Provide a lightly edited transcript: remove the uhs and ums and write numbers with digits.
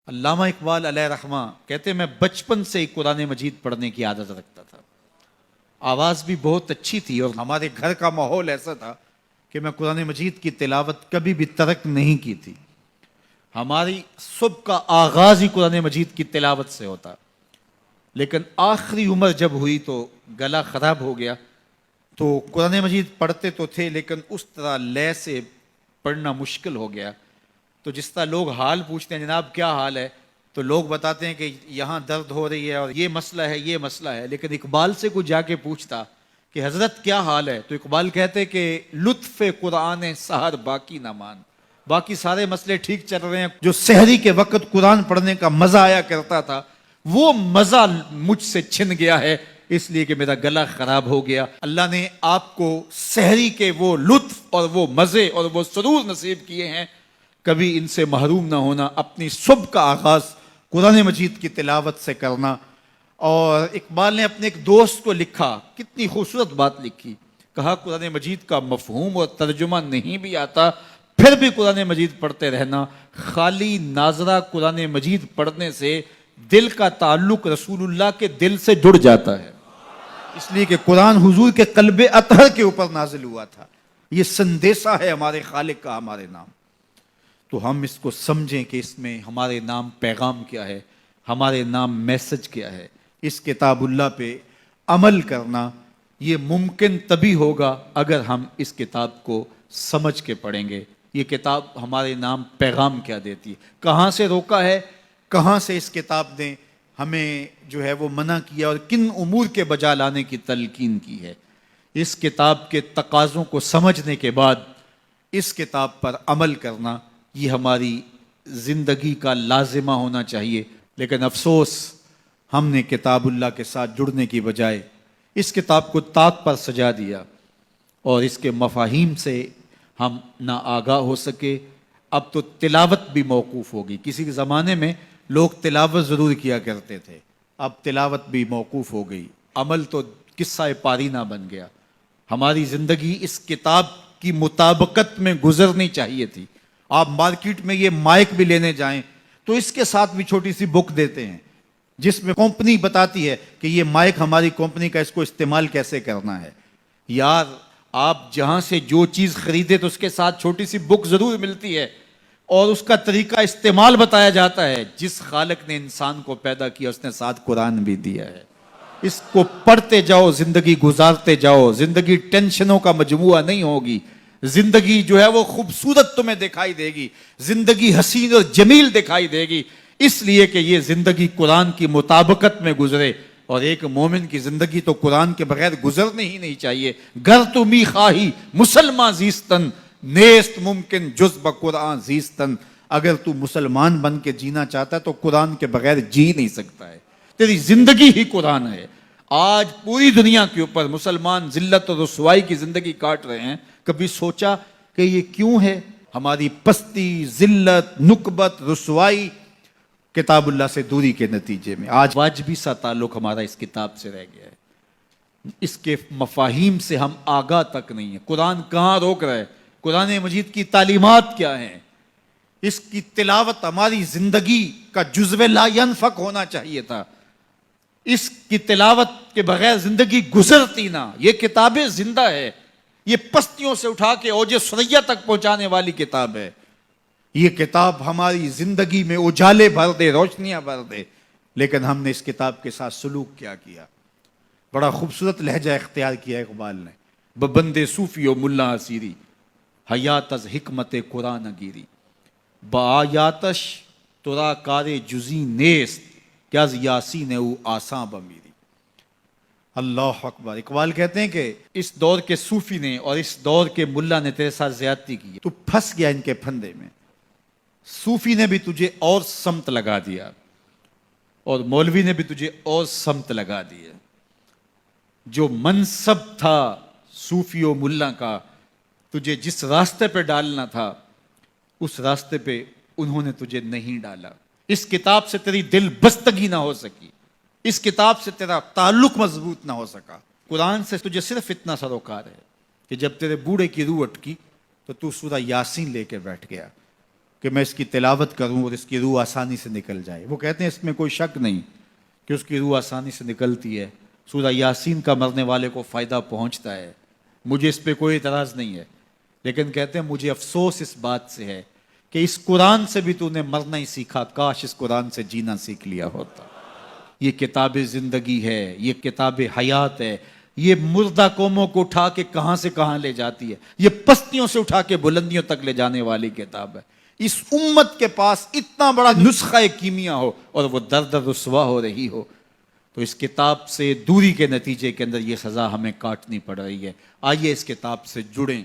علامہ اقبال علیہ رحمہ کہتے ہیں میں بچپن سے ہی قرآن مجید پڑھنے کی عادت رکھتا تھا. آواز بھی بہت اچھی تھی اور ہمارے گھر کا ماحول ایسا تھا کہ میں قرآن مجید کی تلاوت کبھی بھی ترک نہیں کی تھی. ہماری صبح کا آغاز ہی قرآن مجید کی تلاوت سے ہوتا. لیکن آخری عمر جب ہوئی تو گلا خراب ہو گیا تو قرآن مجید پڑھتے تو تھے لیکن اس طرح لے سے پڑھنا مشکل ہو گیا. تو جس طرح لوگ حال پوچھتے ہیں جناب کیا حال ہے تو لوگ بتاتے ہیں کہ یہاں درد ہو رہی ہے اور یہ مسئلہ ہے یہ مسئلہ ہے. لیکن اقبال سے کوئی جا کے پوچھتا کہ حضرت کیا حال ہے تو اقبال کہتے کہ لطف قرآن سحر باقی نہ مان. باقی سارے مسئلے ٹھیک چل رہے ہیں, جو سحری کے وقت قرآن پڑھنے کا مزہ آیا کرتا تھا وہ مزہ مجھ سے چھن گیا ہے, اس لیے کہ میرا گلا خراب ہو گیا. اللہ نے آپ کو سحری کے وہ لطف اور وہ مزے اور وہ سرور نصیب کیے ہیں, کبھی ان سے محروم نہ ہونا. اپنی صبح کا آغاز قرآن مجید کی تلاوت سے کرنا. اور اقبال نے اپنے ایک دوست کو لکھا, کتنی خوبصورت بات لکھی, کہا قرآن مجید کا مفہوم اور ترجمہ نہیں بھی آتا پھر بھی قرآن مجید پڑھتے رہنا. خالی ناظرہ قرآن مجید پڑھنے سے دل کا تعلق رسول اللہ کے دل سے جڑ جاتا ہے, اس لیے کہ قرآن حضور کے قلب اطہر کے اوپر نازل ہوا تھا. یہ سندیسہ ہے ہمارے خالق کا ہمارے نام. تو ہم اس کو سمجھیں کہ اس میں ہمارے نام پیغام کیا ہے, ہمارے نام میسج کیا ہے. اس کتاب اللہ پہ عمل کرنا یہ ممکن تبھی ہوگا اگر ہم اس کتاب کو سمجھ کے پڑھیں گے. یہ کتاب ہمارے نام پیغام کیا دیتی ہے, کہاں سے روکا ہے, کہاں سے اس کتاب نے ہمیں جو ہے وہ منع کیا اور کن امور کے بجا لانے کی تلقین کی ہے. اس کتاب کے تقاضوں کو سمجھنے کے بعد اس کتاب پر عمل کرنا یہ ہماری زندگی کا لازمہ ہونا چاہیے. لیکن افسوس ہم نے کتاب اللہ کے ساتھ جڑنے کی بجائے اس کتاب کو طاق پر سجا دیا اور اس کے مفاہیم سے ہم نہ آگاہ ہو سکے. اب تو تلاوت بھی موقوف ہوگی. کسی کے زمانے میں لوگ تلاوت ضرور کیا کرتے تھے, اب تلاوت بھی موقوف ہو گئی. عمل تو قصہ پارینہ بن گیا. ہماری زندگی اس کتاب کی مطابقت میں گزرنی چاہیے تھی. آپ مارکیٹ میں یہ مائک بھی لینے جائیں تو اس کے ساتھ بھی چھوٹی سی بک دیتے ہیں جس میں کمپنی بتاتی ہے کہ یہ مائک ہماری کمپنی کا, اس کو استعمال کیسے کرنا ہے. یار آپ جہاں سے جو چیز خریدے تو اس کے ساتھ چھوٹی سی بک ضرور ملتی ہے اور اس کا طریقہ استعمال بتایا جاتا ہے. جس خالق نے انسان کو پیدا کیا اس نے ساتھ قرآن بھی دیا ہے. اس کو پڑھتے جاؤ, زندگی گزارتے جاؤ. زندگی ٹینشنوں کا مجموعہ نہیں ہوگی, زندگی جو ہے وہ خوبصورت تمہیں دکھائی دے گی, زندگی حسین اور جمیل دکھائی دے گی, اس لیے کہ یہ زندگی قرآن کی مطابقت میں گزرے. اور ایک مومن کی زندگی تو قرآن کے بغیر گزرنے ہی نہیں چاہیے. گر تو می خواہی مسلمان زیستن نیست ممکن جز بقرآن زیستن. اگر تو مسلمان بن کے جینا چاہتا ہے تو قرآن کے بغیر جی نہیں سکتا ہے. تیری زندگی ہی قرآن ہے. آج پوری دنیا کے اوپر مسلمان ذلت اور رسوائی کی زندگی کاٹ رہے ہیں. کبھی سوچا کہ یہ کیوں ہے؟ ہماری پستی, ذلت, نکبت, رسوائی کتاب اللہ سے دوری کے نتیجے میں. آج واجبی سا تعلق ہمارا اس کتاب سے رہ گیا ہے. اس کے مفاہیم سے ہم آگاہ تک نہیں ہیں. قرآن کہاں روک رہا ہے, قرآن مجید کی تعلیمات کیا ہیں, اس کی تلاوت ہماری زندگی کا جزو لا ینفک ہونا چاہیے تھا. اس کی تلاوت کے بغیر زندگی گزرتی نہ. یہ کتابیں زندہ ہے, یہ پستیوں سے اٹھا کے اوج ثریا تک پہنچانے والی کتاب ہے. یہ کتاب ہماری زندگی میں اجالے بھر دے, روشنیاں بھر دے. لیکن ہم نے اس کتاب کے ساتھ سلوک کیا کیا. بڑا خوبصورت لہجہ اختیار کیا اقبال نے. ببندے صوفی و ملا اسیری حیات از حکمت قرآن گیری بآیاتش ترا کار جزی نیست کہ از یاسین او آساں بمیری. اللہ اکبر. اقبال کہتے ہیں کہ اس دور کے صوفی نے اور اس دور کے ملا نے تیرے ساتھ زیادتی کی, تو پھنس گیا ان کے پھندے میں. صوفی نے بھی تجھے اور سمت لگا دیا اور مولوی نے بھی تجھے اور سمت لگا دیا. جو منصب تھا صوفی و ملا کا, تجھے جس راستے پہ ڈالنا تھا اس راستے پہ انہوں نے تجھے نہیں ڈالا. اس کتاب سے تیری دل بستگی نہ ہو سکی, اس کتاب سے تیرا تعلق مضبوط نہ ہو سکا. قرآن سے تجھے صرف اتنا سروکار ہے کہ جب تیرے بوڑھے کی روح اٹکی تو تو سورہ یاسین لے کے بیٹھ گیا. کہ میں اس کی تلاوت کروں اور اس کی روح آسانی سے نکل جائے. وہ کہتے ہیں اس میں کوئی شک نہیں کہ اس کی روح آسانی سے نکلتی ہے. سورہ یاسین کا مرنے والے کو فائدہ پہنچتا ہے, مجھے اس پہ کوئی اعتراض نہیں ہے, لیکن کہتے ہیں مجھے افسوس اس بات سے ہے کہ اس قرآن سے بھی تو نے مرنا ہی سیکھا, کاش اس قرآن سے جینا سیکھ لیا ہوتا. یہ کتاب زندگی ہے, یہ کتاب حیات ہے, یہ مردہ قوموں کو اٹھا کے کہاں سے کہاں لے جاتی ہے, یہ پستیوں سے اٹھا کے بلندیوں تک لے جانے والی کتاب ہے. اس امت کے پاس اتنا بڑا نسخہ کیمیا ہو اور وہ در در رسوا ہو رہی ہو, تو اس کتاب سے دوری کے نتیجے کے اندر یہ سزا ہمیں کاٹنی پڑ رہی ہے. آئیے اس کتاب سے جڑیں.